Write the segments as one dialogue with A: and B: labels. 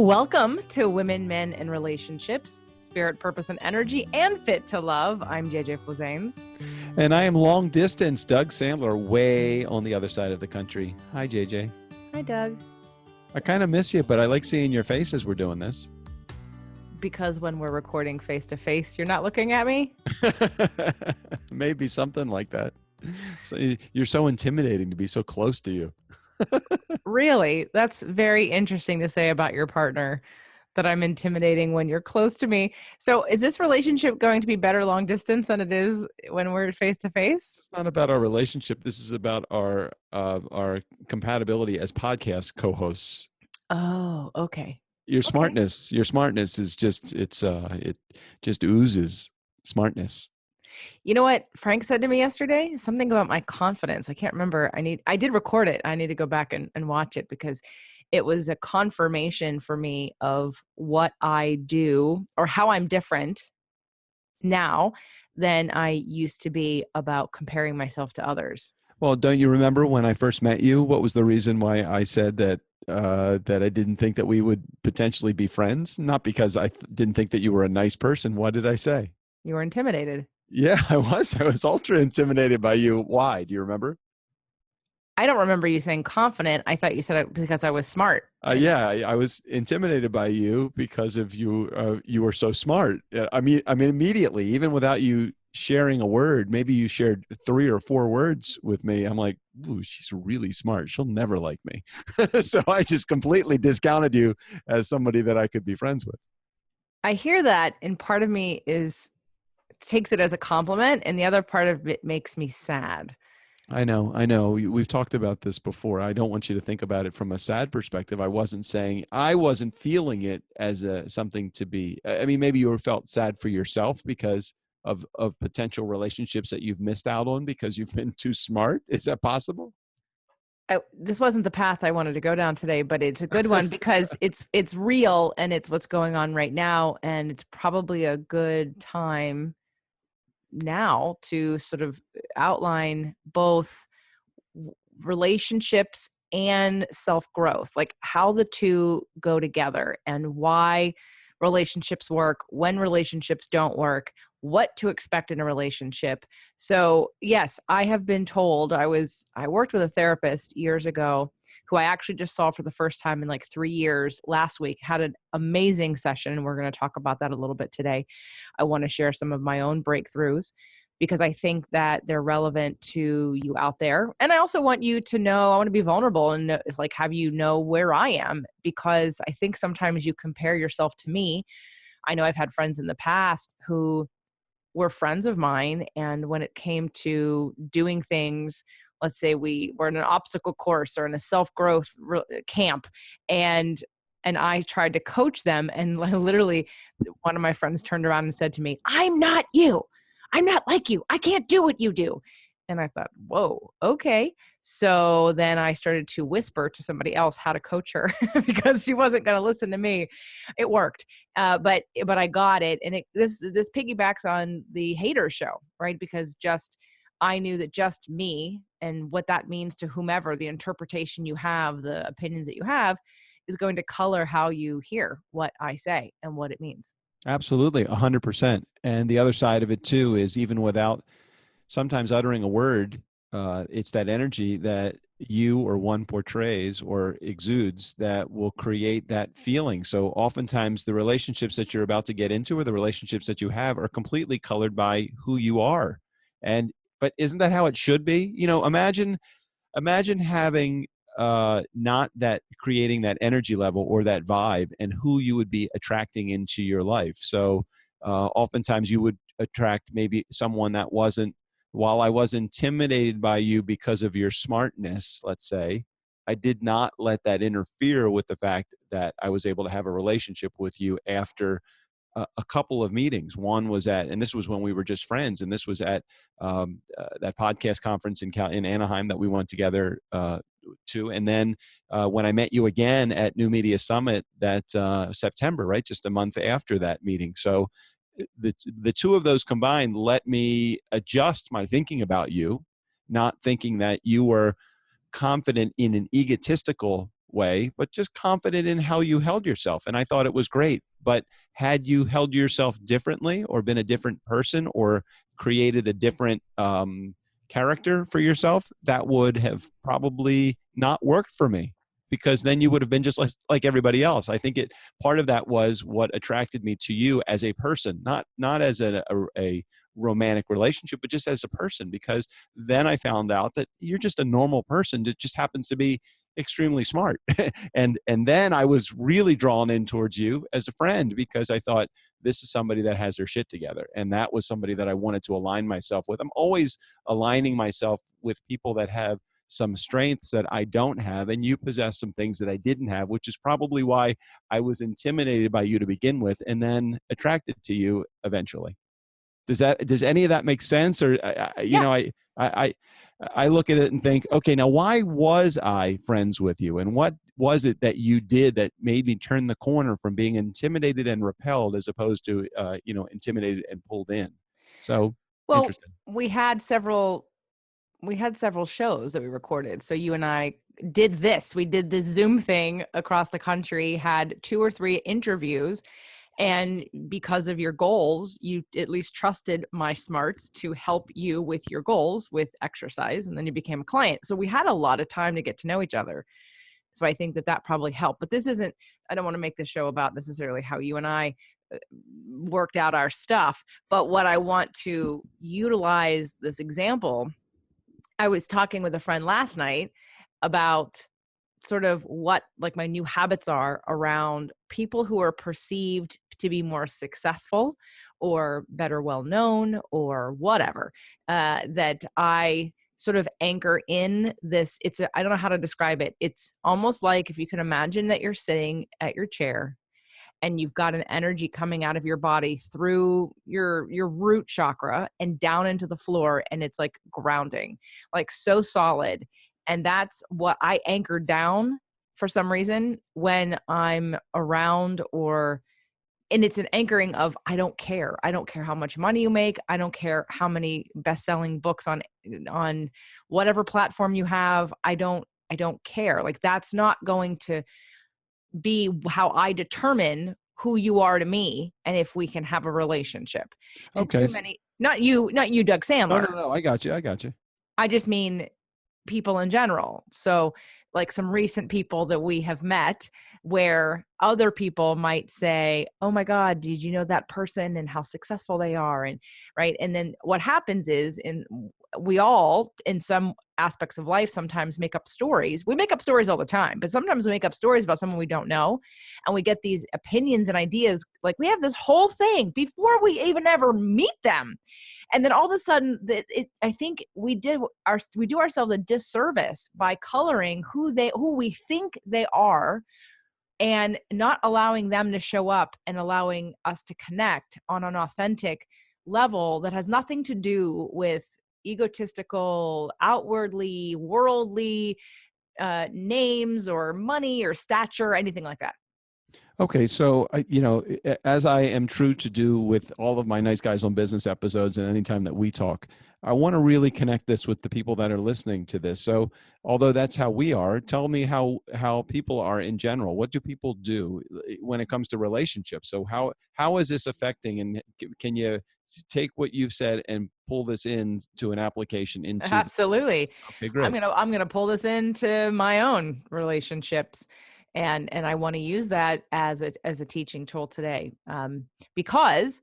A: Welcome to Women, Men, and Relationships, Spirit, Purpose, and Energy, and Fit to Love. I'm JJ Flazanes.
B: And I am long distance, Doug Sandler, way on the other side of the country. Hi, JJ.
A: Hi, Doug.
B: I kind of miss you, but I like seeing your face as we're doing this.
A: Because when we're recording face-to-face, you're not looking at me?
B: Maybe something like that. So you're so intimidating to be so close to you.
A: Really? That's very interesting to say about your partner, that I'm intimidating when you're close to me. So is this relationship going to be better long distance than it is when we're face-to-face?
B: It's not about our relationship. This is about our compatibility as podcast co-hosts.
A: Oh, okay.
B: Your smartness is just, it just oozes smartness.
A: You know what Frank said to me yesterday? Something about my confidence. I can't remember. I did record it. I need to go back and watch it because it was a confirmation for me of what I do or how I'm different now than I used to be about comparing myself to others.
B: Well, don't you remember when I first met you? What was the reason why I said that that I didn't think that we would potentially be friends? Not because I didn't think that you were a nice person. What did I say?
A: You were intimidated.
B: Yeah, I was ultra intimidated by you. Why? Do you remember?
A: I don't remember you saying confident. I thought you said it because I was smart.
B: Yeah, I was intimidated by you because of you. You were so smart. I mean, immediately, even without you sharing a word, maybe you shared 3 or 4 words with me. I'm like, ooh, she's really smart. She'll never like me. So I just completely discounted you as somebody that I could be friends with.
A: I hear that, and part of me takes it as a compliment, and the other part of it makes me sad.
B: I know. We've talked about this before. I don't want you to think about it from a sad perspective. I wasn't feeling it as something to be. I mean, maybe you felt sad for yourself because of potential relationships that you've missed out on because you've been too smart. Is that possible?
A: This wasn't the path I wanted to go down today, but it's a good one because it's real and it's what's going on right now. And it's probably a good time now to sort of outline both relationships and self-growth, like how the two go together and why relationships work, when relationships don't work, what to expect in a relationship. So yes, I have been told, I worked with a therapist years ago who I actually just saw for the first time in like 3 years last week, had an amazing session. And we're going to talk about that a little bit today. I want to share some of my own breakthroughs because I think that they're relevant to you out there. And I also want you to know, I want to be vulnerable and like have you know where I am, because I think sometimes you compare yourself to me. I know I've had friends in the past who were friends of mine, and when it came to doing things, let's say we were in an obstacle course or in a self-growth camp, and I tried to coach them, and literally one of my friends turned around and said to me, "I'm not you. I'm not like you. I can't do what you do." And I thought, whoa, okay. So then I started to whisper to somebody else how to coach her because she wasn't going to listen to me. It worked, but I got it, and this piggybacks on the hater show, right? Because I knew that just me and what that means to whomever, the interpretation you have, the opinions that you have, is going to color how you hear what I say and what it means.
B: Absolutely, 100%. And the other side of it too is even without sometimes uttering a word, it's that energy that you or one portrays or exudes that will create that feeling. So oftentimes the relationships that you're about to get into or the relationships that you have are completely colored by who you are. But isn't that how it should be? You know, imagine having not that creating that energy level or that vibe and who you would be attracting into your life. So oftentimes you would attract maybe someone that wasn't, while I was intimidated by you because of your smartness, let's say, I did not let that interfere with the fact that I was able to have a relationship with you after a couple of meetings. One was and this was when we were just friends, and this was at that podcast conference in Anaheim that we went together to. And then when I met you again at New Media Summit that September, right, just a month after that meeting. So the two of those combined let me adjust my thinking about you, not thinking that you were confident in an egotistical way, but just confident in how you held yourself. And I thought it was great. But had you held yourself differently or been a different person or created a different character for yourself, that would have probably not worked for me, because then you would have been just like everybody else. I think part of that was what attracted me to you as a person, not as a romantic relationship, but just as a person, because then I found out that you're just a normal person that just happens to be extremely smart. and then I was really drawn in towards you as a friend, because I thought, this is somebody that has their shit together. And that was somebody that I wanted to align myself with. I'm always aligning myself with people that have some strengths that I don't have, and you possess some things that I didn't have, which is probably why I was intimidated by you to begin with and then attracted to you eventually. Does any of that make sense? Or I look at it and think, okay, now why was I friends with you, and what was it that you did that made me turn the corner from being intimidated and repelled as opposed to intimidated and pulled in? So
A: Well,
B: interesting.
A: we had several shows that we recorded. So you and I did this. We did this Zoom thing across the country, had 2 or 3 interviews. And because of your goals, you at least trusted my smarts to help you with your goals with exercise. And then you became a client. So we had a lot of time to get to know each other. So I think that probably helped. But I don't want to make this show about necessarily how you and I worked out our stuff. But what I want to utilize this example, I was talking with a friend last night about sort of what like my new habits are around people who are perceived to be more successful or better well known or whatever, that I sort of anchor in this. I don't know how to describe it. It's almost like if you can imagine that you're sitting at your chair and you've got an energy coming out of your body through your root chakra and down into the floor, and it's like grounding, like so solid. And that's what I anchor down for some reason when I'm around, and it's an anchoring of, I don't care. I don't care how much money you make. I don't care how many best-selling books on whatever platform you have. I don't care. Like, that's not going to be how I determine who you are to me and if we can have a relationship. And
B: Okay.
A: not you, Doug Sandler.
B: No. I got you.
A: I just mean people in general. So like some recent people that we have met where other people might say, oh my God, did you know that person and how successful they are? And right. And then what happens is we all, in some aspects of life, sometimes make up stories. We make up stories all the time, but sometimes we make up stories about someone we don't know. And we get these opinions and ideas. Like we have this whole thing before we even ever meet them. And then all of a sudden, I think we do ourselves a disservice by coloring who we think they are, and not allowing them to show up and allowing us to connect on an authentic level that has nothing to do with egotistical, outwardly, worldly names or money or stature, anything like that.
B: Okay, so as I am true to do with all of my Nice Guys on Business episodes, and anytime that we talk, I want to really connect this with the people that are listening to this. So, although that's how we are, tell me how people are in general. What do people do when it comes to relationships? So, how is this affecting? And can you take what you've said and pull this into an application into?
A: Absolutely.
B: Okay, great.
A: I'm gonna pull this into my own relationships. And I want to use that as a teaching tool today, because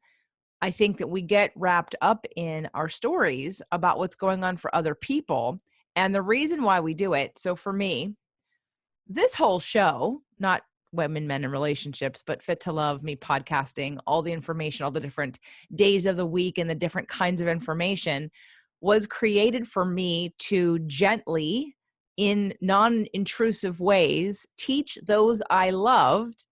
A: I think that we get wrapped up in our stories about what's going on for other people, and the reason why we do it. So for me, this whole show, not Women, Men, and Relationships, but Fit to Love, me podcasting, all the information, all the different days of the week and the different kinds of information, was created for me to gently, in non-intrusive ways, teach those I loved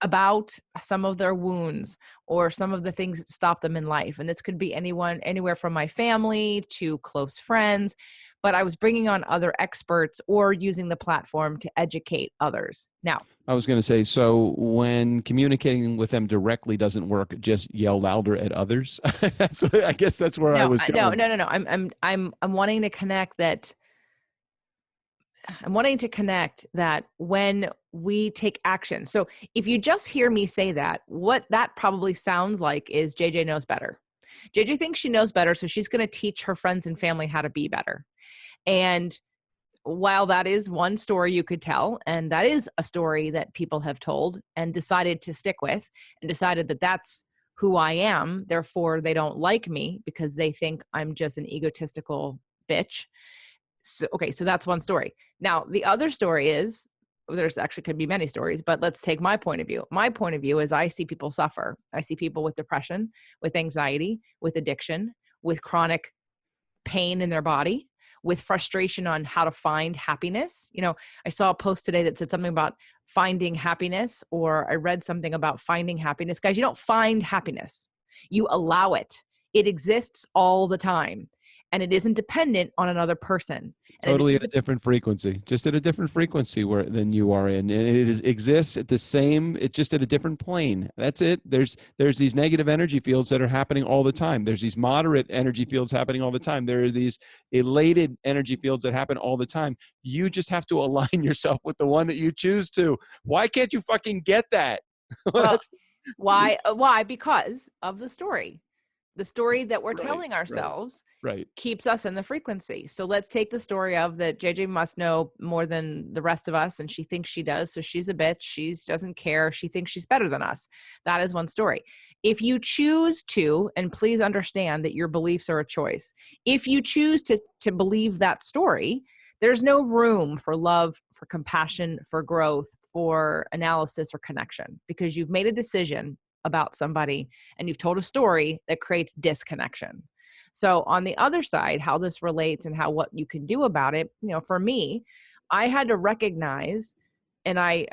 A: about some of their wounds or some of the things that stop them in life. And this could be anywhere from my family to close friends, but I was bringing on other experts or using the platform to educate others. Now,
B: I was going to say, so when communicating with them directly doesn't work, just yell louder at others. I guess that's where I was going.
A: No. I'm wanting to connect that I'm wanting to connect that when we take action. So if you just hear me say that, what that probably sounds like is JJ knows better. JJ thinks she knows better, so she's going to teach her friends and family how to be better. And while that is one story you could tell, and that is a story that people have told and decided to stick with and decided that that's who I am, therefore they don't like me because they think I'm just an egotistical bitch. So, okay, so that's one story. Now, the other story is there's actually could be many stories, but let's take my point of view. My point of view is I see people suffer. I see people with depression, with anxiety, with addiction, with chronic pain in their body, with frustration on how to find happiness. You know, I saw a post today that said something about finding happiness, or I read something about finding happiness. Guys, you don't find happiness, you allow it. It exists all the time, and it isn't dependent on another person. And it
B: Totally at
A: isn't
B: a different frequency, just at a different frequency where than you are in, and exists at the same. It's just at a different plane. That's it. There's these negative energy fields that are happening all the time. There's these moderate energy fields happening all the time. There are these elated energy fields that happen all the time. You just have to align yourself with the one that you choose to. Why can't you fucking get that?
A: well, why? Why? Because of the story. The story that we're
B: Right,
A: telling
B: right,
A: ourselves
B: right.
A: keeps us in the frequency. So let's take the story of that JJ must know more than the rest of us, and she thinks she does. So she's a bitch. She doesn't care. She thinks she's better than us. That is one story. If you choose to, and please understand that your beliefs are a choice. If you choose to believe that story, there's no room for love, for compassion, for growth, for analysis or connection, because you've made a decision about somebody and you've told a story that creates disconnection. So on the other side, how this relates and how what you can do about it, you know, for me, I had to recognize, and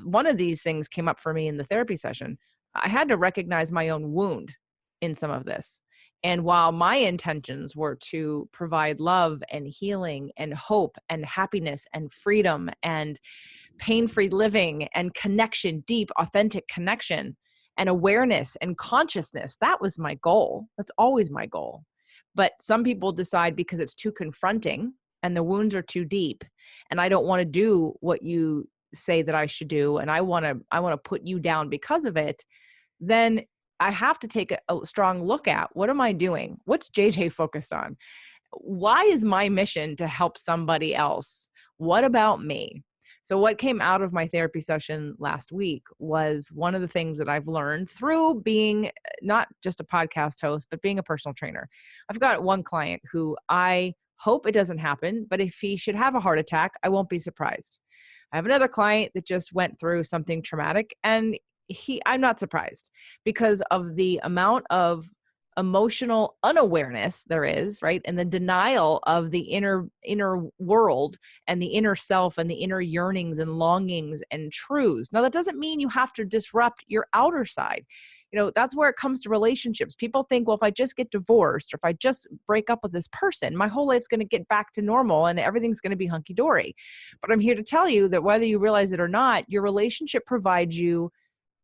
A: one of these things came up for me in the therapy session. I had to recognize my own wound in some of this. And while my intentions were to provide love and healing and hope and happiness and freedom and pain-free living and connection, deep, authentic connection, and awareness and consciousness. That was my goal. That's always my goal. But some people decide because it's too confronting and the wounds are too deep and I don't want to do what you say that I should do, and I want to put you down because of it, then I have to take a strong look at what am I doing? What's JJ focused on? Why is my mission to help somebody else? What about me? So what came out of my therapy session last week was one of the things that I've learned through being not just a podcast host, but being a personal trainer. I've got one client who I hope it doesn't happen, but if he should have a heart attack, I won't be surprised. I have another client that just went through something traumatic, and I'm not surprised because of the amount of emotional unawareness there is, right? And the denial of the inner world and the inner self and the inner yearnings and longings and truths. Now, that doesn't mean you have to disrupt your outer side. You know, that's where it comes to relationships. People think, well, if I just get divorced or if I just break up with this person, my whole life's going to get back to normal and everything's going to be hunky dory. But I'm here to tell you that whether you realize it or not, your relationship provides you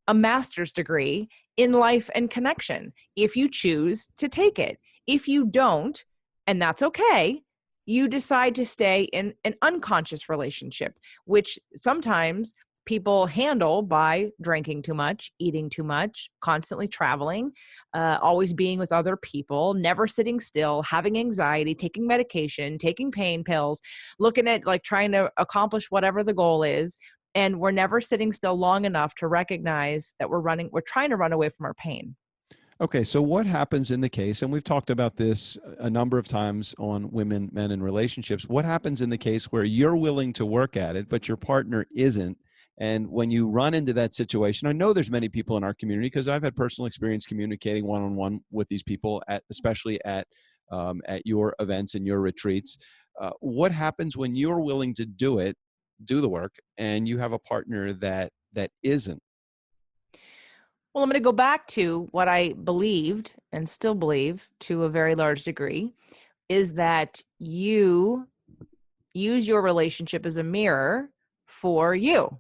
A: a master's degree in life and connection if you choose to take it. If you don't, and that's okay, you decide to stay in an unconscious relationship, which sometimes people handle by drinking too much, eating too much, constantly traveling, always being with other people, never sitting still, having anxiety, taking medication, taking pain pills, looking at like trying to accomplish whatever the goal is. And we're never sitting still long enough to recognize that we're trying to run away from our pain.
B: Okay, so what happens in the case, and we've talked about this a number of times on women, men, and relationships. What happens in the case where you're willing to work at it, but your partner isn't? And when you run into that situation, I know there's many people in our community because I've had personal experience communicating one-on-one with these people, especially at your events and your retreats. What happens when you're willing to do the work, and you have a partner that isn't?
A: Well, I'm going to go back to what I believed and still believe to a very large degree is that you use your relationship as a mirror for you.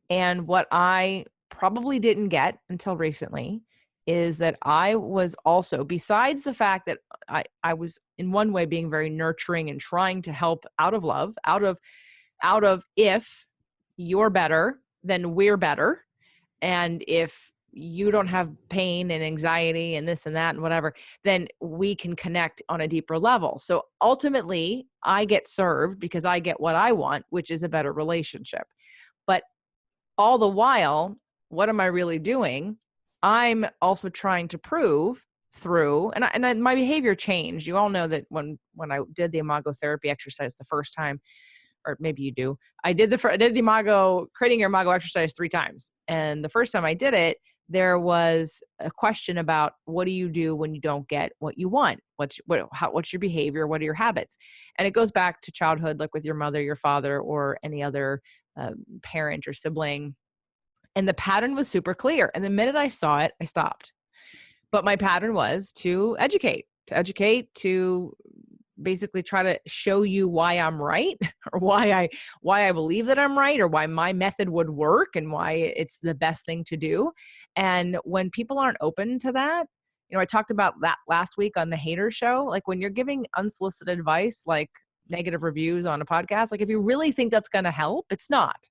A: And what I probably didn't get until recently is that I was also, besides the fact that I was in one way being very nurturing and trying to help out of love, out of out of if you're better, then we're better. And if you don't have pain and anxiety and this and that and whatever, then we can connect on a deeper level. So ultimately, I get served because I get what I want, which is a better relationship. But all the while, what am I really doing? I'm also trying to prove through, and my behavior changed. You all know that when I did the Imago therapy exercise the first time, or maybe you do, I did the Imago, creating your Imago exercise 3 times. And the first time I did it, there was a question about, what do you do when you don't get what you want? What's your behavior? What are your habits? And it goes back to childhood, like with your mother, your father, or any other parent or sibling. And the pattern was super clear. And the minute I saw it, I stopped. But my pattern was to educate, to basically try to show you why I'm right, or why I believe that I'm right, or why my method would work and why it's the best thing to do. And when people aren't open to that, I talked about that last week on the Hater Show. Like, when you're giving unsolicited advice, like negative reviews on a podcast, like if you really think that's going to help, it's not.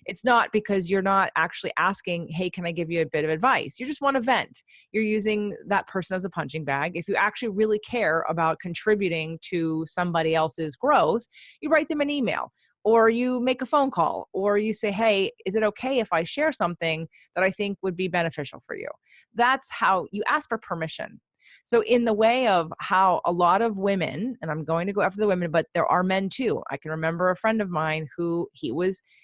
A: It's not, because you're not actually asking, hey, can I give you a bit of advice? You just want to vent. You're using that person as a punching bag. If you actually really care about contributing to somebody else's growth, you write them an email, or you make a phone call, or you say, hey, is it okay if I share something that I think would be beneficial for you? That's how you ask for permission. So in the way of how a lot of women, and I'm going to go after the women, but there are men too. I can remember a friend of mine who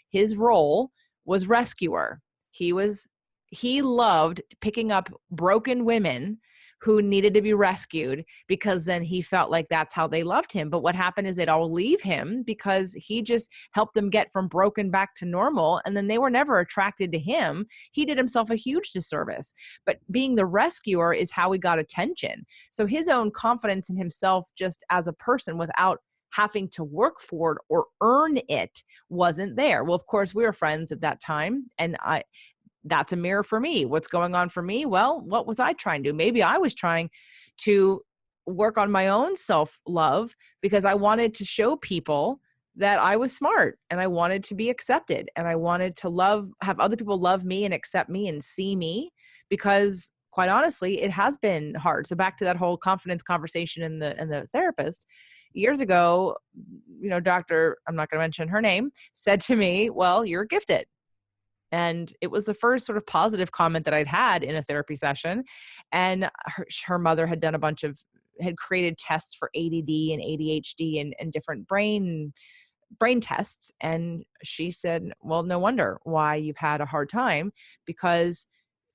A: his role was rescuer. He loved picking up broken women who needed to be rescued, because then he felt like that's how they loved him. But what happened is they'd all leave him because he just helped them get from broken back to normal. And then they were never attracted to him. He did himself a huge disservice. But being the rescuer is how he got attention. So his own confidence in himself, just as a person, without having to work for it or earn it, wasn't there. Well, of course, we were friends at that time. And that's a mirror for me. What's going on for me? Well, what was I trying to do? Maybe I was trying to work on my own self-love, because I wanted to show people that I was smart, and I wanted to be accepted, and I wanted to have other people love me and accept me and see me, because quite honestly, it has been hard. So back to that whole confidence conversation in the therapist. Years ago, doctor, I'm not going to mention her name, said to me, well, you're gifted. And it was the first sort of positive comment that I'd had in a therapy session. And her mother had had created tests for ADD and ADHD and different brain tests. And she said, well, no wonder why you've had a hard time, because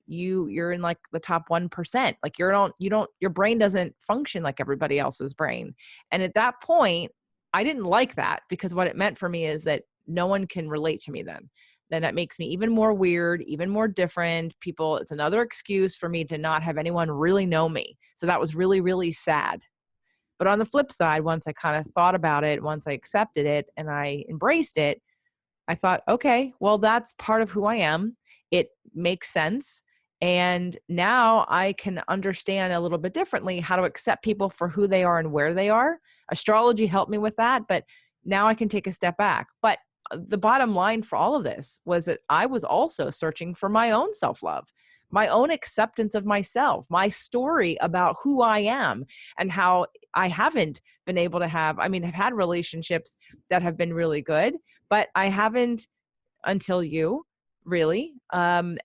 A: you're in like the top 1%. Like your brain doesn't function like everybody else's brain. And at that point, I didn't like that, because what it meant for me is that no one can relate to me then that makes me even more weird, even more different. It's another excuse for me to not have anyone really know me. So that was really, really sad. But on the flip side, once I kind of thought about it, once I accepted it and I embraced it, I thought, okay, well, that's part of who I am. It makes sense. And now I can understand a little bit differently how to accept people for who they are and where they are. Astrology helped me with that, but now I can take a step back. But the bottom line for all of this was that I was also searching for my own self-love, my own acceptance of myself, my story about who I am, and how I haven't been able to I've had relationships that have been really good, but I haven't, until you really, and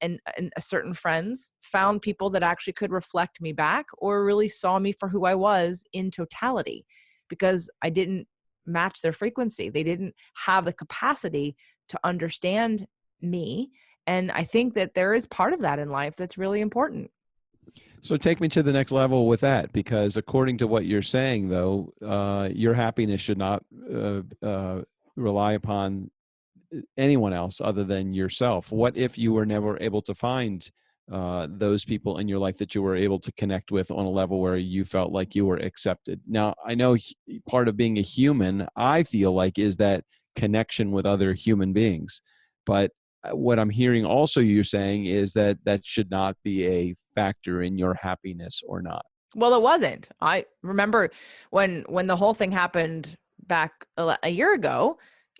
A: certain friends, found people that actually could reflect me back or really saw me for who I was in totality, because I didn't match their frequency. They didn't have the capacity to understand me. And I think that there is part of that in life that's really important.
B: So take me to the next level with that, because according to what you're saying, though, your happiness should not rely upon anyone else other than yourself. What if you were never able to find those people in your life that you were able to connect with on a level where you felt like you were accepted? Now, I know part of being a human, I feel like, is that connection with other human beings. But what I'm hearing also you're saying is that that should not be a factor in your happiness or not.
A: Well, it wasn't. I remember when the whole thing happened back a year ago,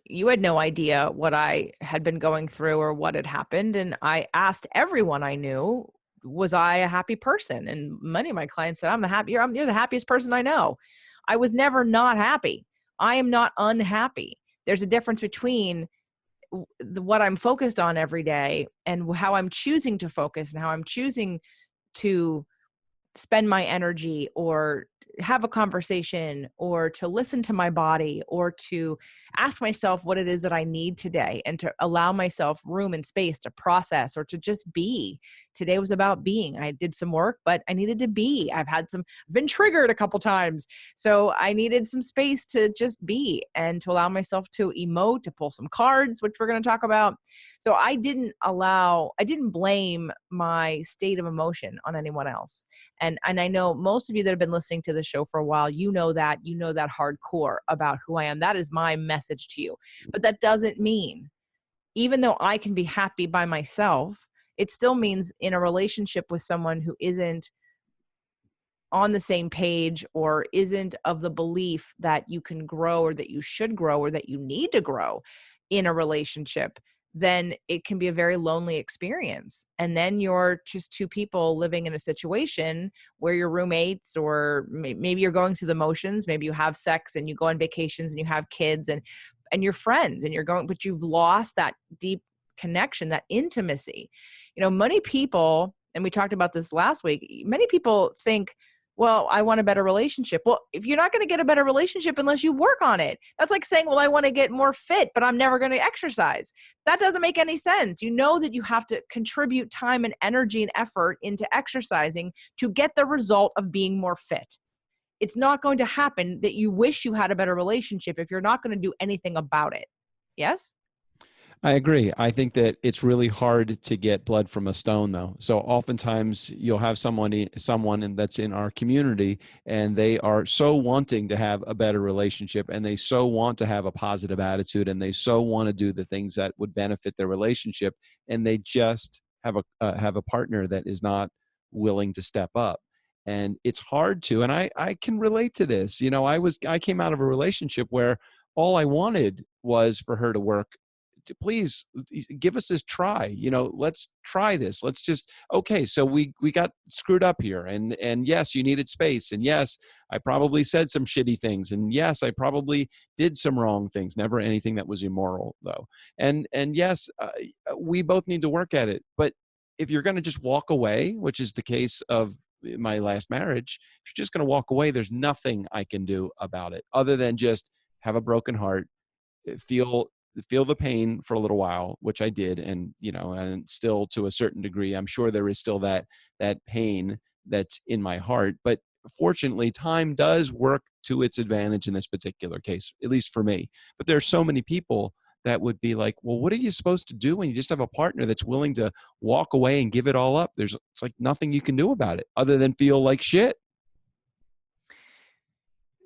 A: you had no idea what I had been going through or what had happened. And I asked everyone I knew, was I a happy person? And many of my clients said, you're the happiest person I know. I was never not happy. I am not unhappy. There's a difference between what I'm focused on every day and how I'm choosing to focus and how I'm choosing to spend my energy or have a conversation or to listen to my body or to ask myself what it is that I need today and to allow myself room and space to process or to just be. Today was about being. I did some work, but I needed to be. Been triggered a couple times. So I needed some space to just be and to allow myself to emote, to pull some cards, which we're going to talk about. So I didn't blame my state of emotion on anyone else. And I know most of you that have been listening to the show for a while, you know that hardcore about who I am. That is my message to you. But that doesn't mean, even though I can be happy by myself, it still means in a relationship with someone who isn't on the same page or isn't of the belief that you can grow or that you should grow or that you need to grow in a relationship, then it can be a very lonely experience. And then you're just two people living in a situation where you're roommates, or maybe you're going through the motions. Maybe you have sex and you go on vacations and you have kids and you're friends and you're going, but you've lost that deep connection, that intimacy. Many people, and we talked about this last week, many people think, well, I want a better relationship. Well, if you're not going to get a better relationship unless you work on it, that's like saying, well, I want to get more fit, but I'm never going to exercise. That doesn't make any sense. You know that you have to contribute time and energy and effort into exercising to get the result of being more fit. It's not going to happen that you wish you had a better relationship if you're not going to do anything about it. Yes?
B: I agree. I think that it's really hard to get blood from a stone, though. So oftentimes you'll have someone that's in our community, and they are so wanting to have a better relationship, and they so want to have a positive attitude, and they so want to do the things that would benefit their relationship, and they just have a partner that is not willing to step up. And it's hard to, and I can relate to this. I came out of a relationship where all I wanted was for her to work. Please give us this try. Let's try this. Let's just, okay, so we got screwed up here, and yes, you needed space, and yes, I probably said some shitty things, and yes, I probably did some wrong things, never anything that was immoral though, and yes, we both need to work at it. But if you're going to just walk away, which is the case of my last marriage, if you're just going to walk away, there's nothing I can do about it other than just have a broken heart, feel the pain for a little while, which I did. And, and still to a certain degree, I'm sure there is still that pain that's in my heart. But fortunately, time does work to its advantage in this particular case, at least for me. But there are so many people that would be like, well, what are you supposed to do when you just have a partner that's willing to walk away and give it all up? It's like nothing you can do about it other than feel like shit.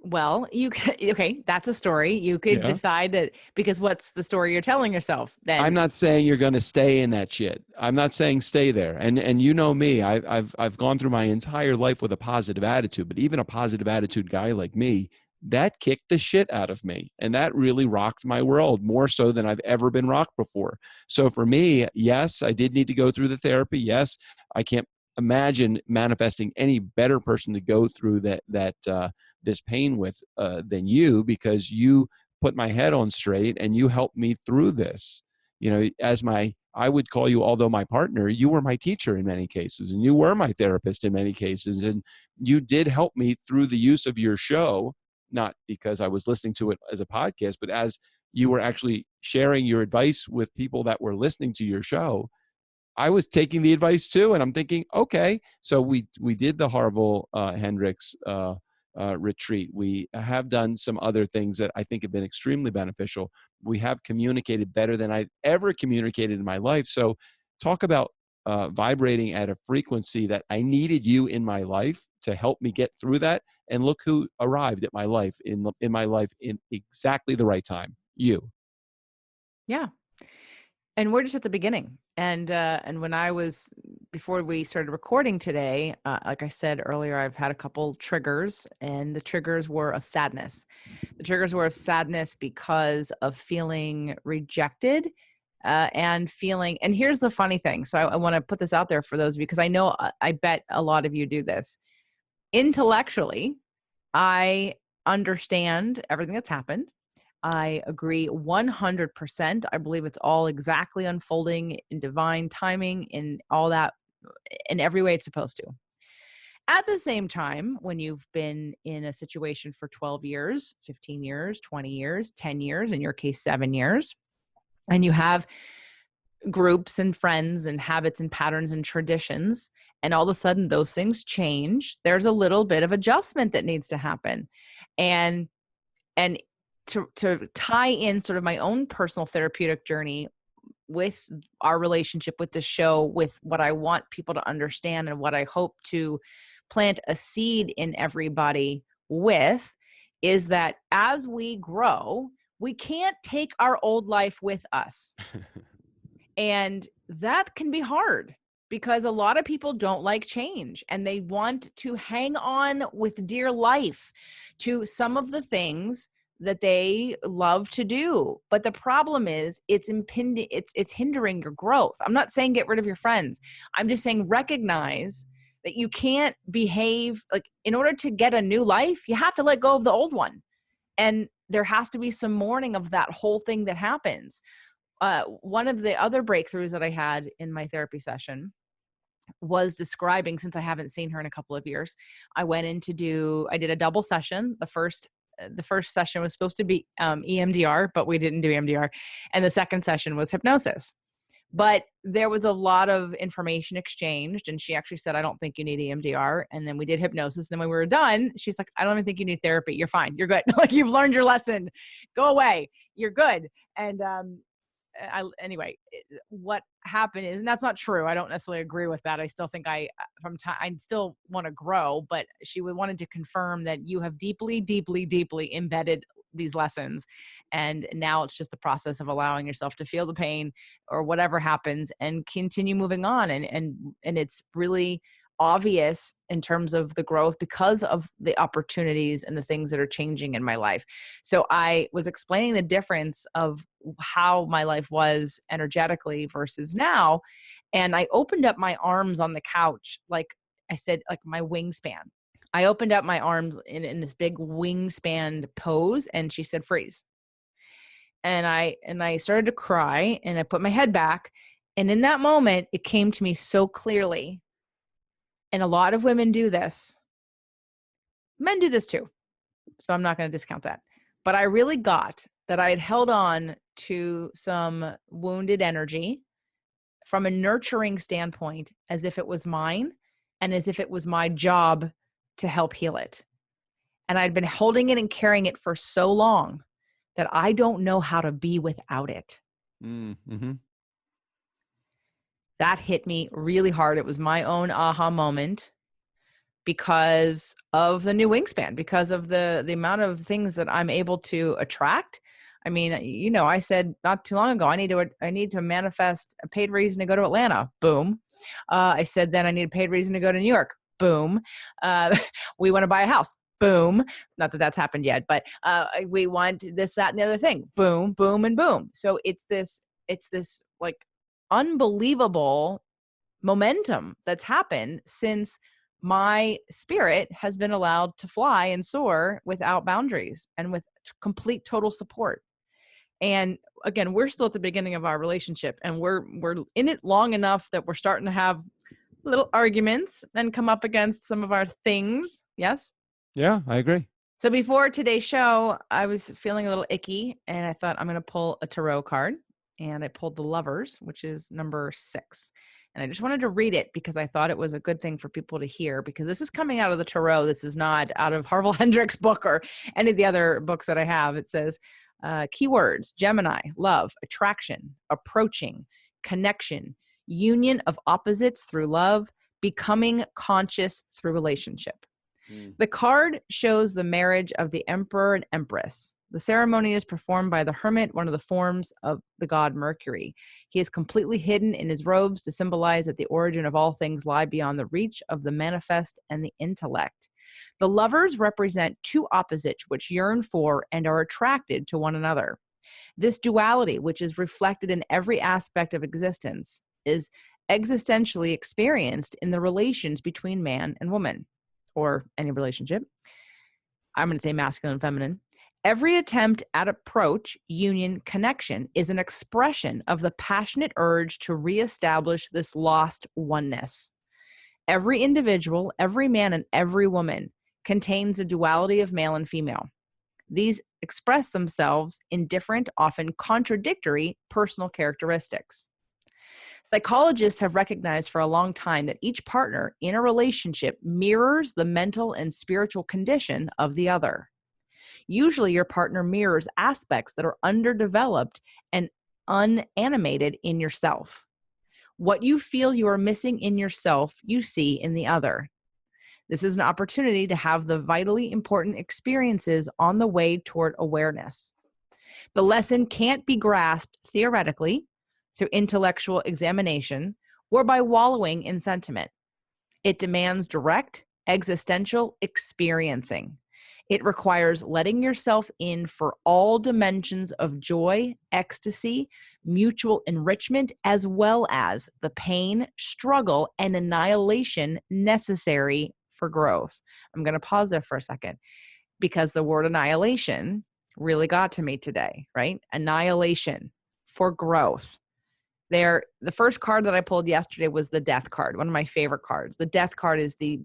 A: Well, okay, that's a story. You could
B: Yeah.
A: decide that, because what's the story you're telling yourself then?
B: I'm not saying you're going to stay in that shit. I'm not saying stay there. And you know me, I've gone through my entire life with a positive attitude, but even a positive attitude guy like me, that kicked the shit out of me. And that really rocked my world more so than I've ever been rocked before. So for me, yes, I did need to go through the therapy. Yes, I can't imagine manifesting any better person to go through this pain with than you, because you put my head on straight and you helped me through this. I would call you, although my partner, you were my teacher in many cases, and you were my therapist in many cases, and you did help me through the use of your show, not because I was listening to it as a podcast, but as you were actually sharing your advice with people that were listening to your show. I was taking the advice too, and I'm thinking, okay, so we did the Harville Hendrix retreat. We have done some other things that I think have been extremely beneficial. We have communicated better than I've ever communicated in my life. So talk about vibrating at a frequency that I needed you in my life to help me get through that. And look who arrived at my life in my life in exactly the right time. You.
A: Yeah. And we're just at the beginning. And when I was before we started recording today, like I said earlier, I've had a couple triggers, and the triggers were of sadness. The triggers were of sadness because of feeling rejected and feeling, and here's the funny thing. So I want to put this out there for those of you, because I know, I bet a lot of you do this. Intellectually, I understand everything that's happened. I agree 100%. I believe it's all exactly unfolding in divine timing, in all that, in every way it's supposed to. At the same time, when you've been in a situation for 12 years, 15 years, 20 years, 10 years, in your case, 7 years, and you have groups and friends and habits and patterns and traditions, and all of a sudden those things change, there's a little bit of adjustment that needs to happen. And to tie in sort of my own personal therapeutic journey with our relationship with the show, with what I want people to understand and what I hope to plant a seed in everybody with, is that as we grow, we can't take our old life with us. And that can be hard, because a lot of people don't like change, and they want to hang on with dear life to some of the things that they love to do. But the problem is it's impinging, it's hindering your growth. I'm not saying get rid of your friends. I'm just saying recognize that you can't behave like, in order to get a new life, you have to let go of the old one. And there has to be some mourning of that whole thing that happens. One of the other breakthroughs that I had in my therapy session was describing, since I haven't seen her in a couple of years, I did a double session. The first session was supposed to be EMDR, but we didn't do EMDR. And the second session was hypnosis. But there was a lot of information exchanged, and she actually said, I don't think you need EMDR. And then we did hypnosis. And then when we were done, she's like, I don't even think you need therapy. You're fine. You're good. Like, you've learned your lesson. Go away. You're good. And anyway, what happened is, and that's not true. I don't necessarily agree with that. I still think I still want to grow, but she wanted to confirm that you have deeply, deeply, deeply embedded these lessons. And now it's just the process of allowing yourself to feel the pain or whatever happens and continue moving on. And it's really obvious in terms of the growth because of the opportunities and the things that are changing in my life. So I was explaining the difference of how my life was energetically versus now. And I opened up my arms on the couch, like I said, like my wingspan. I opened up my arms in this big wingspan pose, and she said, freeze. And I started to cry, and I put my head back. And in that moment, it came to me so clearly. And a lot of women do this. Men do this too. So I'm not going to discount that. But I really got that I had held on to some wounded energy from a nurturing standpoint, as if it was mine and as if it was my job to help heal it. And I'd been holding it and carrying it for so long that I don't know how to be without it.
B: Mm-hmm.
A: That hit me really hard. It was my own aha moment because of the new wingspan, because of the amount of things that I'm able to attract. I mean, I said not too long ago, I need to manifest a paid reason to go to Atlanta. Boom. I said then I need a paid reason to go to New York. Boom. We want to buy a house. Boom. Not that that's happened yet, but we want this, that, and the other thing. Boom, boom, and boom. So it's this like unbelievable momentum that's happened since my spirit has been allowed to fly and soar without boundaries and with complete total support. And again, we're still at the beginning of our relationship, and we're in it long enough that we're starting to have little arguments and come up against some of our things. Yes?
B: Yeah, I agree.
A: So before today's show, I was feeling a little icky, and I thought I'm going to pull a tarot card. And I pulled the Lovers, which is number 6. And I just wanted to read it because I thought it was a good thing for people to hear, because this is coming out of the tarot. This is not out of Harville Hendrix' book or any of the other books that I have. It says, keywords: Gemini, love, attraction, approaching, connection, union of opposites through love, becoming conscious through relationship. The card shows the marriage of the Emperor and Empress. The ceremony is performed by the hermit, one of the forms of the god Mercury. He is completely hidden in his robes to symbolize that the origin of all things lie beyond the reach of the manifest and the intellect. The lovers represent two opposites which yearn for and are attracted to one another. This duality, which is reflected in every aspect of existence, is existentially experienced in the relations between man and woman, or any relationship. I'm going to say masculine and feminine. Every attempt at approach, union, connection is an expression of the passionate urge to reestablish this lost oneness. Every individual, every man, and every woman contains a duality of male and female. These express themselves in different, often contradictory personal characteristics. Psychologists have recognized for a long time that each partner in a relationship mirrors the mental and spiritual condition of the other. Usually, your partner mirrors aspects that are underdeveloped and unanimated in yourself. What you feel you are missing in yourself, you see in the other. This is an opportunity to have the vitally important experiences on the way toward awareness. The lesson can't be grasped theoretically, through intellectual examination, or by wallowing in sentiment. It demands direct, existential experiencing. It requires letting yourself in for all dimensions of joy, ecstasy, mutual enrichment, as well as the pain, struggle, and annihilation necessary for growth. I'm going to pause there for a second because the word annihilation really got to me today, right? Annihilation for growth. The first card that I pulled yesterday was the death card, one of my favorite cards. The death card is the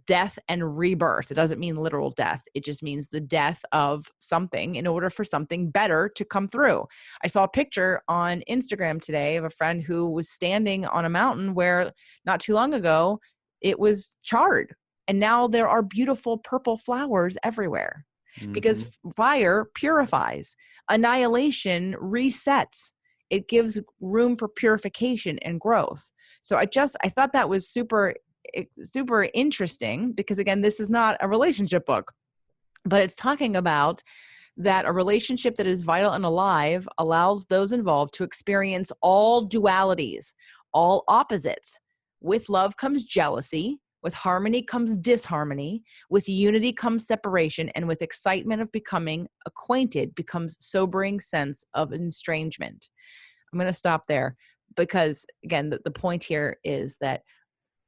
A: death and rebirth. It doesn't mean literal death. It just means the death of something in order for something better to come through. I saw a picture on Instagram today of a friend who was standing on a mountain where not too long ago it was charred. And now there are beautiful purple flowers everywhere because fire purifies. Annihilation resets. It gives room for purification and growth. So I thought that was super interesting because, again, this is not a relationship book, but it's talking about that a relationship that is vital and alive allows those involved to experience all dualities, all opposites. With love comes jealousy. With harmony comes disharmony. With unity comes separation. And with excitement of becoming acquainted becomes sobering sense of estrangement. I'm going to stop there because, again, the point here is that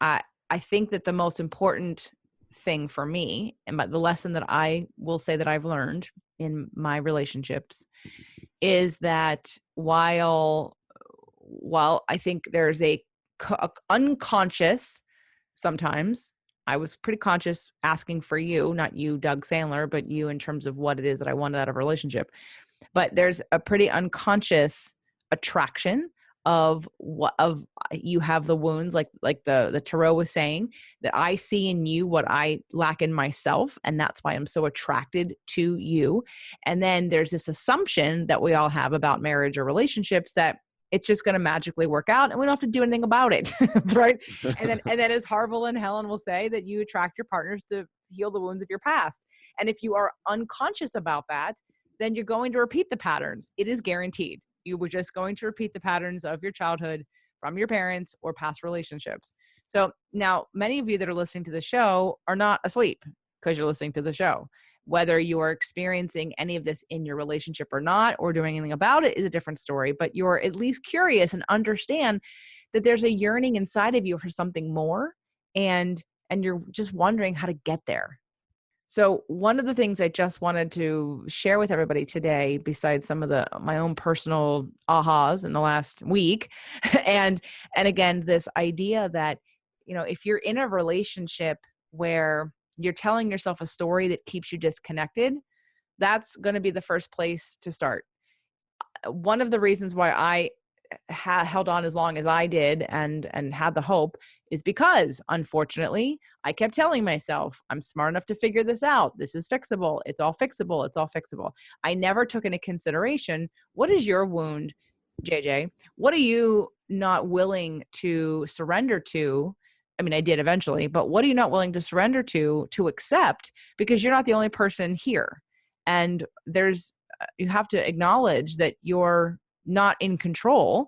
A: I think that the most important thing for me, and the lesson that I will say that I've learned in my relationships, is that while I think there's a unconscious, sometimes I was pretty conscious asking for you, not you, Doug Sandler, but you in terms of what it is that I wanted out of a relationship. But there's a pretty unconscious attraction of you have the wounds, like the tarot was saying, that I see in you what I lack in myself, and that's why I'm so attracted to you. And then there's this assumption that we all have about marriage or relationships that it's just going to magically work out and we don't have to do anything about it, right? And then as Harville and Helen will say, that you attract your partners to heal the wounds of your past. And if you are unconscious about that, then you're going to repeat the patterns. It is guaranteed. You were just going to repeat the patterns of your childhood from your parents or past relationships. So now many of you that are listening to the show are not asleep because you're listening to the show. Whether you are experiencing any of this in your relationship or not, or doing anything about it, is a different story, but you're at least curious and understand that there's a yearning inside of you for something more, and you're just wondering how to get there. So one of the things I just wanted to share with everybody today, besides some of my own personal ahas in the last week, and again, this idea that, if you're in a relationship where you're telling yourself a story that keeps you disconnected, that's going to be the first place to start. One of the reasons why I held on as long as I did and had the hope is because, unfortunately, I kept telling myself, I'm smart enough to figure this out. This is fixable. It's all fixable. It's all fixable. I never took into consideration, what is your wound, JJ? What are you not willing to surrender to? I mean, I did eventually, but what are you not willing to surrender to accept? Because you're not the only person here. And you have to acknowledge that you're not in control.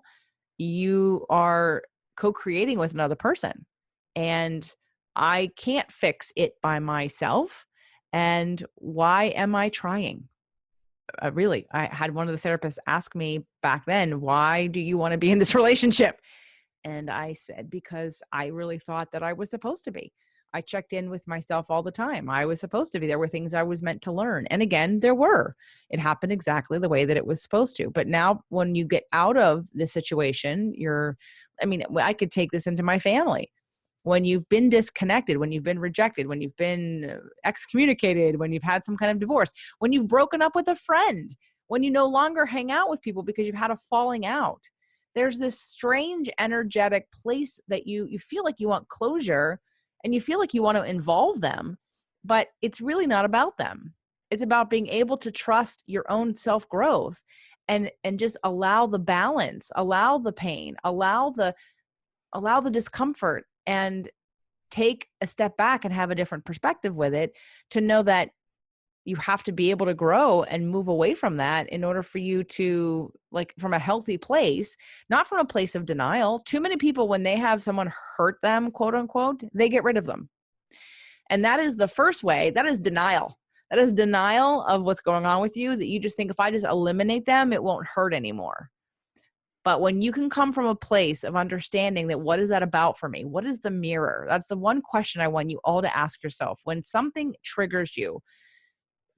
A: You are co-creating with another person. And I can't fix it by myself. And why am I trying? Really, I had one of the therapists ask me back then, why do you want to be in this relationship? And I said, because I really thought that I was supposed to be. I checked in with myself all the time. I was supposed to be. There were things I was meant to learn. And again, there were. It happened exactly the way that it was supposed to. But now, when you get out of the situation, I could take this into my family. When you've been disconnected, when you've been rejected, when you've been excommunicated, when you've had some kind of divorce, when you've broken up with a friend, when you no longer hang out with people because you've had a falling out, there's this strange energetic place that you feel like you want closure, and you feel like you want to involve them, but it's really not about them. It's about being able to trust your own self-growth and just allow the balance, allow the pain, allow the discomfort, and take a step back and have a different perspective with it, to know that you have to be able to grow and move away from that in order for you to, like, from a healthy place, not from a place of denial. Too many people, when they have someone hurt them, quote unquote, they get rid of them. And that is the first way. That is denial. That is denial of what's going on with you, that you just think, if I just eliminate them, it won't hurt anymore. But when you can come from a place of understanding that, what is that about for me? What is the mirror? That's the one question I want you all to ask yourself. When something triggers you,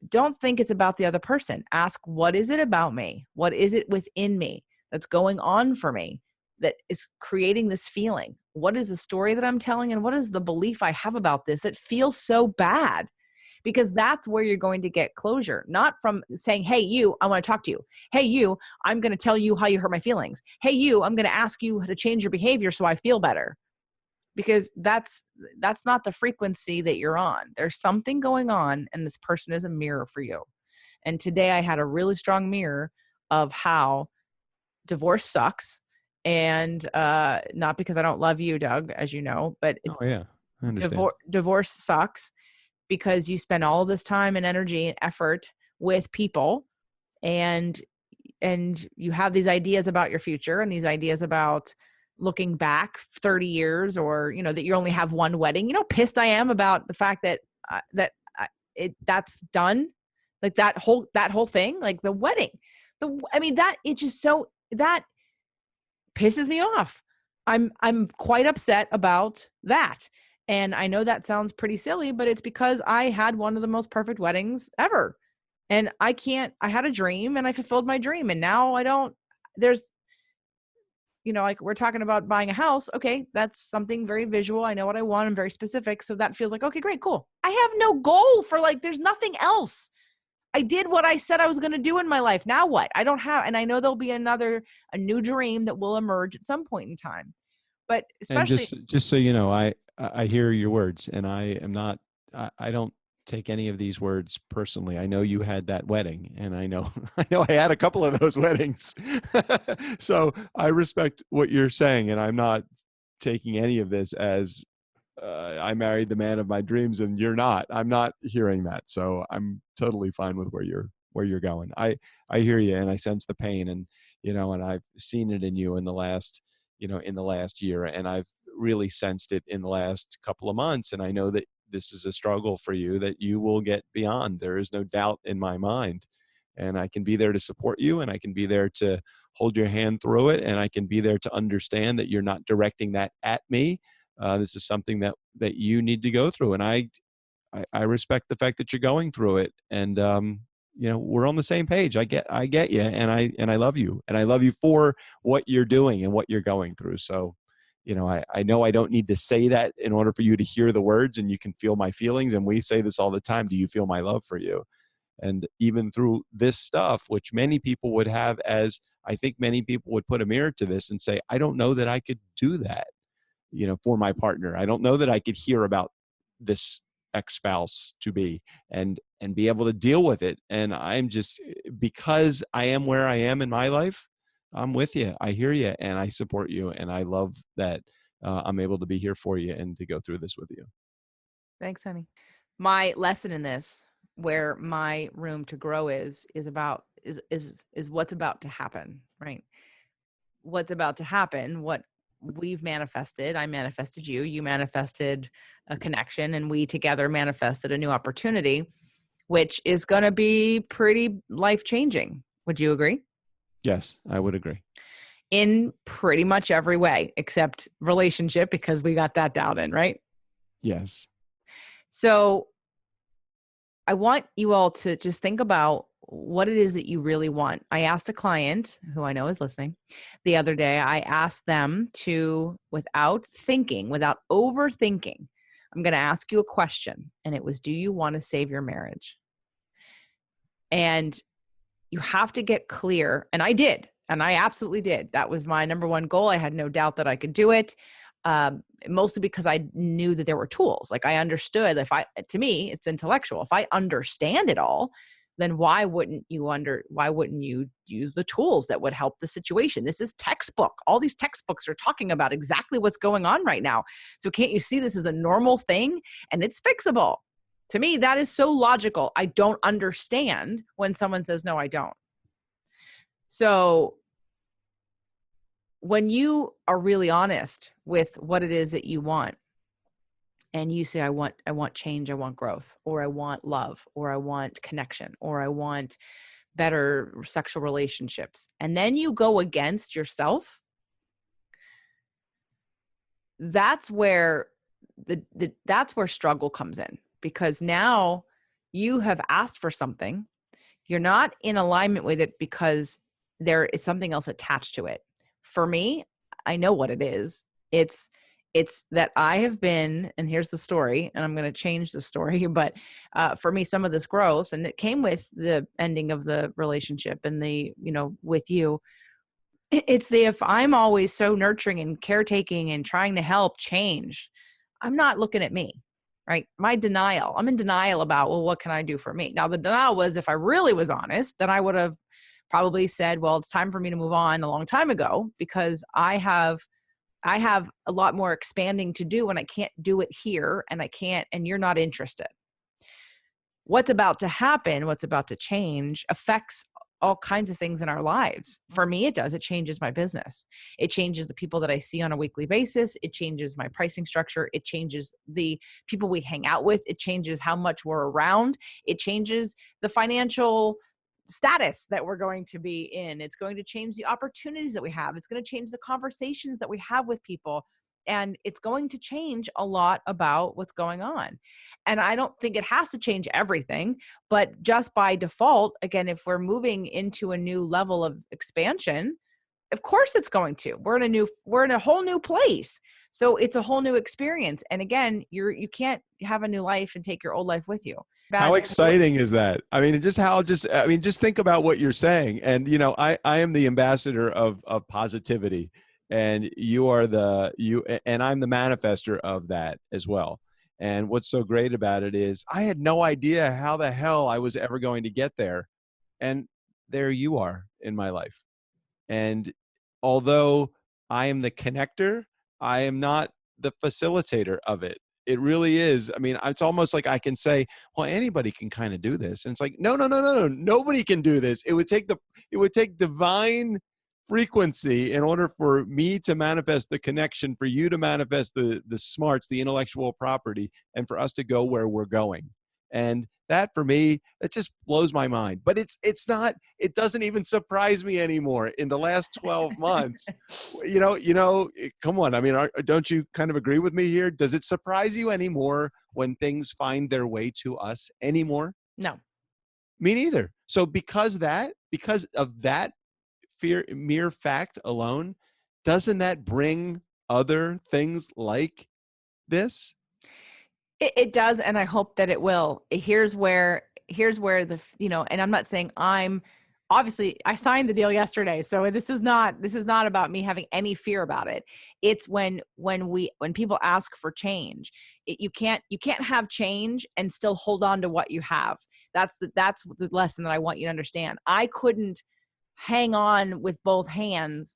A: don't think it's about the other person. Ask, what is it about me? What is it within me that's going on for me that is creating this feeling? What is the story that I'm telling? And what is the belief I have about this that feels so bad? Because that's where you're going to get closure, not from saying, hey, you, I want to talk to you. Hey, you, I'm going to tell you how you hurt my feelings. Hey, you, I'm going to ask you to change your behavior so I feel better. Because that's not the frequency that you're on. There's something going on, and this person is a mirror for you. And today I had a really strong mirror of how divorce sucks. And not because I don't love you, Doug, as you know, but
B: Oh yeah, I understand.
A: divorce sucks because you spend all this time and energy and effort with people, and you have these ideas about your future, and these ideas about looking back 30 years, or that you only have one wedding. Pissed I am about the fact that that's done, like that whole thing, like the wedding, that it just so that pisses me off. I'm quite upset about that. And I know that sounds pretty silly, but it's because I had one of the most perfect weddings ever. And I had a dream, and I fulfilled my dream. And now I don't, there's, like, we're talking about buying a house. Okay. That's something very visual. I know what I want. I'm very specific. So that feels like, okay, great, cool. I have no goal for, like, there's nothing else. I did what I said I was going to do in my life. Now what? I don't have, and I know there'll be a new dream that will emerge at some point in time. But
B: And
A: especially,
B: just so you know, I hear your words, and I am not. I don't take any of these words personally. I know you had that wedding, and I know I had a couple of those weddings. So I respect what you're saying, and I'm not taking any of this as I married the man of my dreams, and you're not. I'm not hearing that, so I'm totally fine with where you're going. I hear you, and I sense the pain, and and I've seen it in you in the last year, and I've really sensed it in the last couple of months, and I know that this is a struggle for you that you will get beyond. There is no doubt in my mind, and I can be there to support you, and I can be there to hold your hand through it, and I can be there to understand that you're not directing that at me. This is something that you need to go through, and I respect the fact that you're going through it, and we're on the same page. I get you, and I love you, and I love you for what you're doing and what you're going through. So, I know I don't need to say that in order for you to hear the words, and you can feel my feelings. And we say this all the time. Do you feel my love for you? And even through this stuff, which many people would have as, I think many people would put a mirror to this and say, I don't know that I could do that, for my partner. I don't know that I could hear about this ex-spouse to be and be able to deal with it. And I'm just, because I am where I am in my life, I'm with you. I hear you, and I support you, and I love that I'm able to be here for you and to go through this with you.
A: thanks, honey. My lesson in this where my room to grow is what's about to happen, right? What's about to happen, what we've manifested. I manifested you, you manifested a connection, and we together manifested a new opportunity, which is going to be pretty life changing. Would you agree?
B: Yes, I would agree.
A: In pretty much every way, except relationship, because we got that down in, right?
B: Yes.
A: So I want you all to just think about what it is that you really want. I asked a client who I know is listening the other day, I asked them to, without thinking, without overthinking, I'm going to ask you a question. And it was, do you want to save your marriage? And you have to get clear. And I did. And I absolutely did. That was my number one goal. I had no doubt that I could do it. Mostly because I knew that there were tools. Like I understood, to me, it's intellectual. If I understand it all, then why wouldn't you use the tools that would help the situation? This is textbook. All these textbooks are talking about exactly what's going on right now. So can't you see this is a normal thing and it's fixable? To me, that is so logical. I don't understand when someone says, no, I don't. So when you are really honest with what it is that you want, and you say, I want change, I want growth, or I want love, or I want connection, or I want better sexual relationships, and then you go against yourself, that's where that's where struggle comes in, because now you have asked for something, you're not in alignment with it because there is something else attached to it. For me, I know what it is. It's that I have been, and here's the story, and I'm going to change the story, but for me, some of this growth, and it came with the ending of the relationship and with you, it's if I'm always so nurturing and caretaking and trying to help change, I'm not looking at me, right? I'm in denial about, well, what can I do for me? Now, the denial was, if I really was honest, then I would have probably said, well, it's time for me to move on a long time ago, because I have a lot more expanding to do and I can't do it here, and you're not interested. What's about to happen, what's about to change affects all kinds of things in our lives. For me, it does. It changes my business. It changes the people that I see on a weekly basis. It changes my pricing structure. It changes the people we hang out with. It changes how much we're around. It changes the financial status that we're going to be in. It's going to change the opportunities that we have. It's going to change the conversations that we have with people. And it's going to change a lot about what's going on. And I don't think it has to change everything, but just by default, again, if we're moving into a new level of expansion, of course it's going to. We're in a whole new place. So it's a whole new experience. And again, you can't have a new life and take your old life with you.
B: How exciting is that? I mean, just think about what you're saying. And, I am the ambassador of positivity, and and I'm the manifester of that as well. And what's so great about it is I had no idea how the hell I was ever going to get there. And there you are in my life. And although I am the connector, I am not the facilitator of it. It really is. I mean, it's almost like I can say, well, anybody can kind of do this. And it's like, no. Nobody can do this. It would take divine frequency in order for me to manifest the connection, for you to manifest the smarts, the intellectual property, and for us to go where we're going. And that, for me, that just blows my mind. But it doesn't even surprise me anymore in the last 12 months. Come on. I mean, don't you kind of agree with me here? Does it surprise you anymore when things find their way to us anymore?
A: No.
B: Me neither. So because of that mere fact alone, doesn't that bring other things like this?
A: It does, and I hope that it will. Here's where and I'm not saying obviously I signed the deal yesterday, so this is not about me having any fear about it. It's when people ask for change, you can't have change and still hold on to what you have. That's the lesson that I want you to understand. I couldn't hang on with both hands,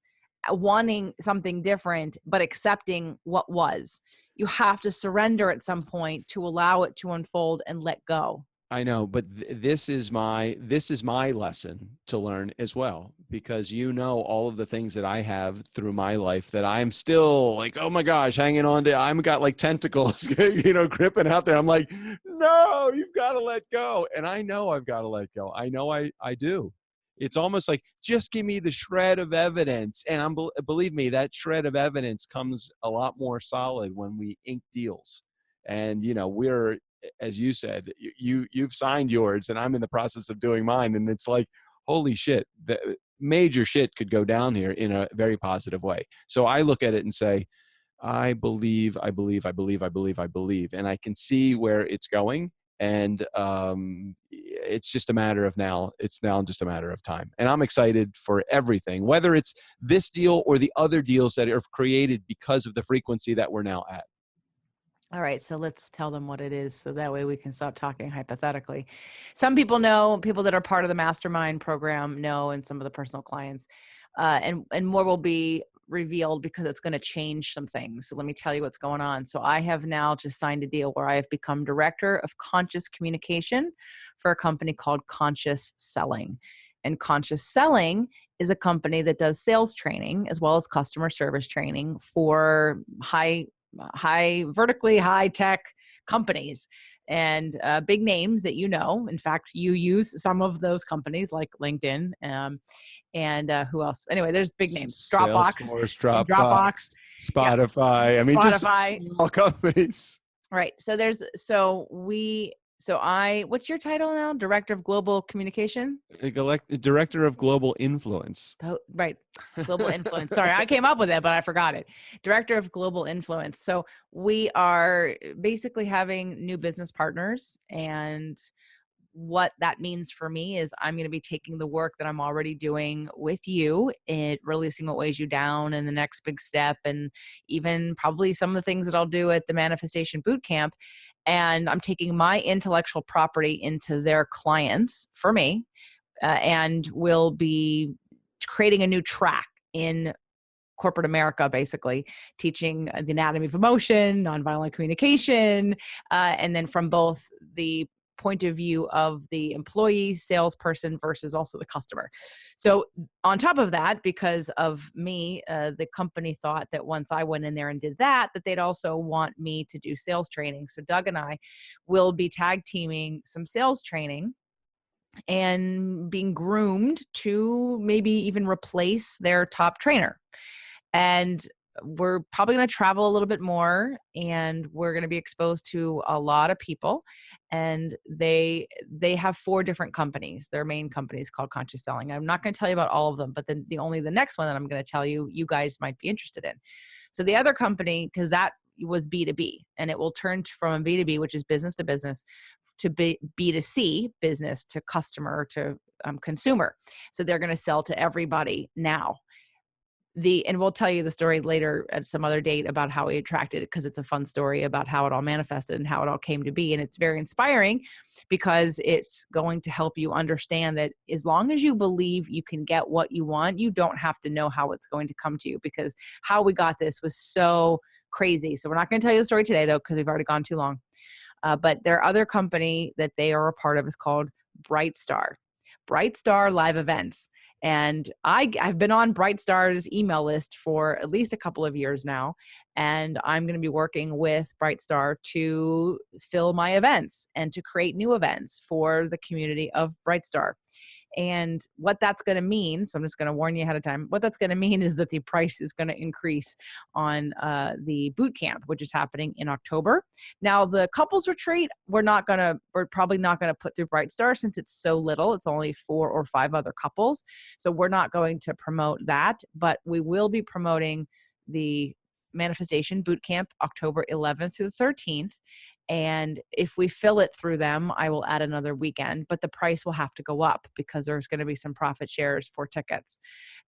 A: wanting something different, but accepting what was. You have to surrender at some point to allow it to unfold and let go.
B: I know, but this is my lesson to learn as well, because all of the things that I have through my life that I'm still like, oh my gosh, hanging on to. I'm got like tentacles, gripping out there. I'm like, no, you've got to let go, and I know I've got to let go. I know I do. It's almost like, just give me the shred of evidence, and believe me, that shred of evidence comes a lot more solid when we ink deals. And we're, as you said, you've signed yours, and I'm in the process of doing mine, and it's like, holy shit, the major shit could go down here in a very positive way. So I look at it and say, I believe, I believe, I believe, I believe, I believe, and I can see where it's going. And it's just a matter of now. It's now just a matter of time, and I'm excited for everything, whether it's this deal or the other deals that are created because of the frequency that we're now at.
A: All right, so let's tell them what it is, so that way we can stop talking hypothetically. Some people know, people that are part of the mastermind program know, and some of the personal clients, and more will be revealed because it's going to change some things. So let me tell you what's going on. So I have now just signed a deal where I have become director of conscious communication for a company called Conscious Selling. And Conscious Selling is a company that does sales training as well as customer service training for vertically high tech companies and big names that in fact, you use some of those companies like LinkedIn, and who else? Anyway, there's big names: Dropbox,
B: Salesforce,
A: Dropbox,
B: Spotify.
A: Yep.
B: I mean,
A: Spotify.
B: just all companies.
A: Right. What's your title now? Director of Global Communication?
B: Director of Global Influence.
A: Oh, right. Global Influence. Sorry, I came up with it, but I forgot it. Director of Global Influence. So we are basically having new business partners, and what that means for me is I'm going to be taking the work that I'm already doing with you and releasing what weighs you down, and the next big step, and even probably some of the things that I'll do at the Manifestation Bootcamp. And I'm taking my intellectual property into their clients for me, and we'll be creating a new track in corporate America, basically teaching the anatomy of emotion, nonviolent communication, and then from both the point of view of the employee, salesperson versus also the customer. So on top of that, because of me, the company thought that once I went in there and did that they'd also want me to do sales training. So Doug and I will be tag teaming some sales training and being groomed to maybe even replace their top trainer. And we're probably going to travel a little bit more, and we're going to be exposed to a lot of people. And they have 4 different companies. Their main company is called Conscious Selling. I'm not going to tell you about all of them, but then the next one that I'm going to tell you, you guys might be interested in. So the other company, because that was B2B, and it will turn from B2B, which is business to business, to B2C, business to customer to consumer. So they're going to sell to everybody now. And we'll tell you the story later at some other date about how we attracted it, because it's a fun story about how it all manifested and how it all came to be. And it's very inspiring because it's going to help you understand that as long as you believe you can get what you want, you don't have to know how it's going to come to you, because how we got this was so crazy. So we're not going to tell you the story today, though, because we've already gone too long. But their other company that they are a part of is called Brightstar Live Events. And I've been on Brightstar's email list for at least a couple of years now. And I'm going to be working with Brightstar to fill my events and to create new events for the community of Brightstar. And what that's going to mean, so I'm just going to warn you ahead of time, what that's going to mean is that the price is going to increase on the boot camp, which is happening in October. Now, the couples retreat, we're probably not going to put through Brightstar since it's so little. It's only 4 or 5 other couples. So we're not going to promote that, but we will be promoting the Manifestation Bootcamp October 11th through the 13th. And if we fill it through them, I will add another weekend, but the price will have to go up because there's going to be some profit shares for tickets.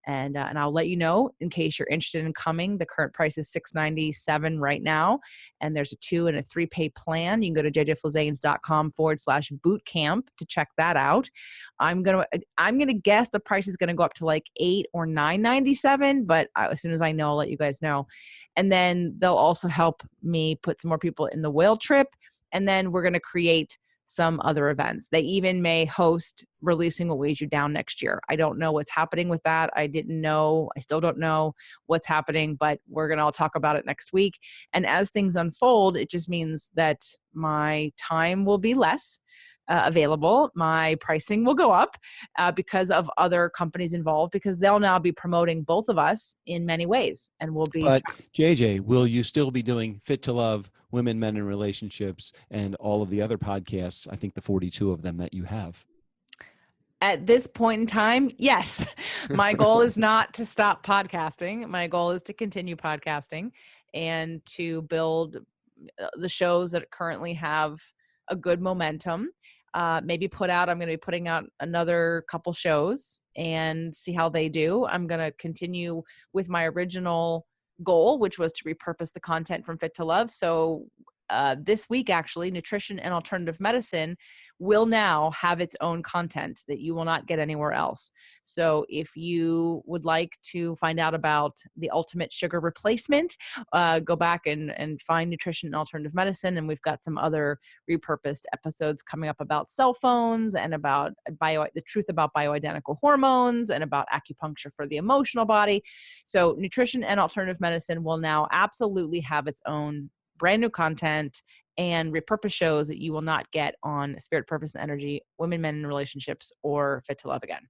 A: And I'll let you know in case you're interested in coming. The current price is $697 right now. And there's a 2 and a 3 pay plan. You can go to jjflizanes.com/bootcamp to check that out. I'm going to guess the price is going to go up to like $8 or $997, but as soon as I know, I'll let you guys know. And then they'll also help me put some more people in the whale trip. And then we're going to create some other events. They even may host Releasing What Weighs You Down next year. I don't know what's happening with that. I still don't know what's happening, but we're going to all talk about it next week. And as things unfold, it just means that my time will be less available. My pricing will go up because of other companies involved, because they'll now be promoting both of us in many ways, and we'll be.
B: But JJ, will you still be doing Fit to Love, Women, Men, and Relationships, and all of the other podcasts? I think the 42 of them that you have.
A: At this point in time, yes. My goal is not to stop podcasting. My goal is to continue podcasting and to build the shows that currently have a good momentum. I'm going to be putting out another couple shows and see how they do. I'm going to continue with my original goal, which was to repurpose the content from Fit to Love. So this week, actually, Nutrition and Alternative Medicine will now have its own content that you will not get anywhere else. So if you would like to find out about the ultimate sugar replacement, go back and find Nutrition and Alternative Medicine. And we've got some other repurposed episodes coming up about cell phones and about the truth about bioidentical hormones and about acupuncture for the emotional body. So Nutrition and Alternative Medicine will now absolutely have its own brand new content and repurpose shows that you will not get on Spirit, Purpose, and Energy, Women, Men, and Relationships, or Fit to Love again.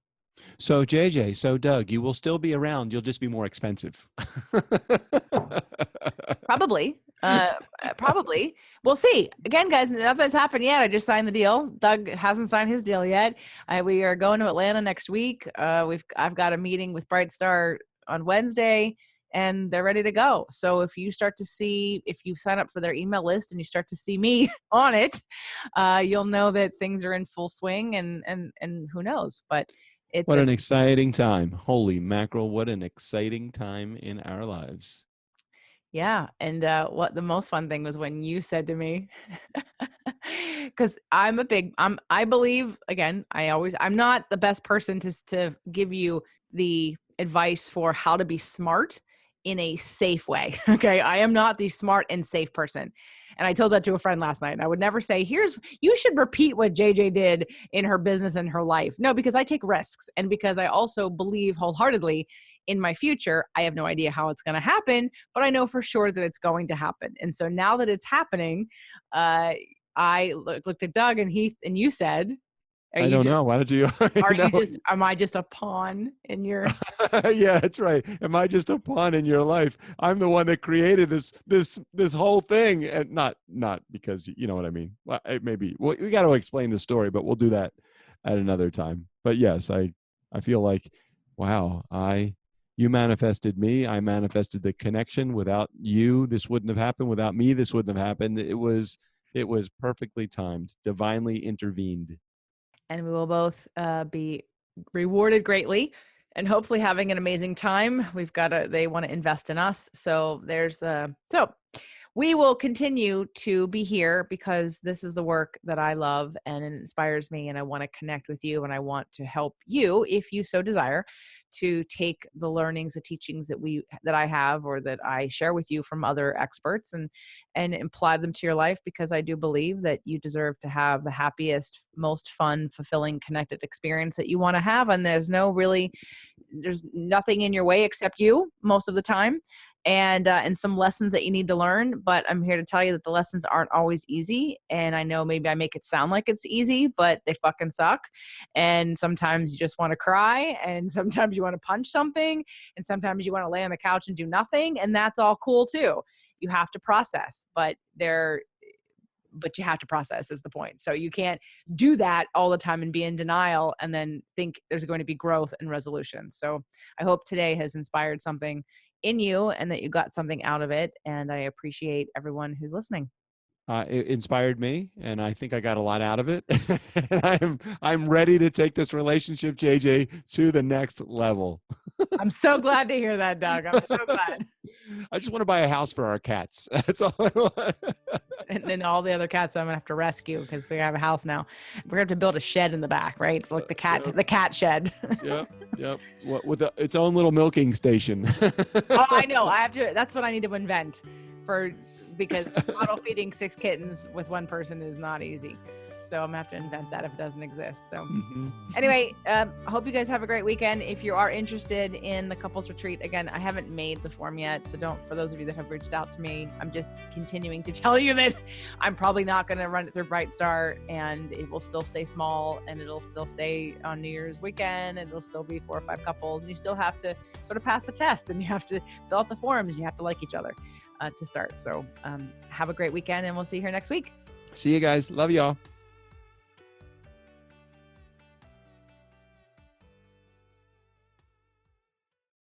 B: So Doug, you will still be around. You'll just be more expensive.
A: Probably. Probably. We'll see. Again, guys, nothing's happened yet. I just signed the deal. Doug hasn't signed his deal yet. We are going to Atlanta next week. I've got a meeting with Bright Star on Wednesday, and they're ready to go. So if you sign up for their email list and you start to see me on it, you'll know that things are in full swing, and who knows, but it's
B: an exciting time. Holy mackerel. What an exciting time in our lives.
A: Yeah. And what the most fun thing was when you said to me, because I believe, again, I'm not the best person to give you the advice for how to be smart in a safe way. Okay. I am not the smart and safe person. And I told that to a friend last night. And I would never say, you should repeat what JJ did in her business and her life. No, because I take risks. And because I also believe wholeheartedly in my future. I have no idea how it's going to happen, but I know for sure that it's going to happen. And so now that it's happening, I looked at Doug and Heath, and you said,
B: I don't know. Why don't you?
A: Am I just a pawn in your?
B: Yeah, that's right. Am I just a pawn in your life? I'm the one that created this whole thing, and not because you know what I mean. Well, maybe we got to explain the story, but we'll do that at another time. But yes, I feel like, wow, you manifested me. I manifested the connection. Without you, this wouldn't have happened. Without me, this wouldn't have happened. It was perfectly timed, divinely intervened.
A: And we will both be rewarded greatly and hopefully having an amazing time. They want to invest in us. So we will continue to be here because this is the work that I love and it inspires me, and I want to connect with you, and I want to help you, if you so desire, to take the learnings, the teachings that I have or that I share with you from other experts and apply them to your life, because I do believe that you deserve to have the happiest, most fun, fulfilling, connected experience that you want to have. And there's nothing in your way except you most of the time. And some lessons that you need to learn. But I'm here to tell you that the lessons aren't always easy. And I know maybe I make it sound like it's easy, but they fucking suck. And sometimes you just want to cry, and sometimes you want to punch something, and sometimes you want to lay on the couch and do nothing. And that's all cool too. You have to process, but you have to process is the point. So you can't do that all the time and be in denial and then think there's going to be growth and resolution. So I hope today has inspired something in you and that you got something out of it. And I appreciate everyone who's listening.
B: It inspired me, and I think I got a lot out of it. And I'm ready to take this relationship, JJ, to the next level.
A: I'm so glad to hear that, Doug. I'm so glad.
B: I just want to buy a house for our cats. That's all I want.
A: And then all the other cats I'm gonna have to rescue because we have a house now. We're gonna have to build a shed in the back, right? Like the cat shed.
B: Yep. With its own little milking station.
A: Oh, I know. That's what I need to invent because bottle feeding 6 kittens with one person is not easy. So I'm gonna have to invent that if it doesn't exist. So
B: Mhm.
A: anyway, I hope you guys have a great weekend. If you are interested in the couples retreat, again, I haven't made the form yet. So for those of you that have reached out to me, I'm just continuing to tell you that I'm probably not going to run it through Bright Star, and it will still stay small, and it'll still stay on New Year's weekend, and it'll still be 4 or 5 couples, and you still have to sort of pass the test, and you have to fill out the forms, and you have to like each other to start. So have a great weekend, and we'll see you here next week.
B: See you guys. Love y'all.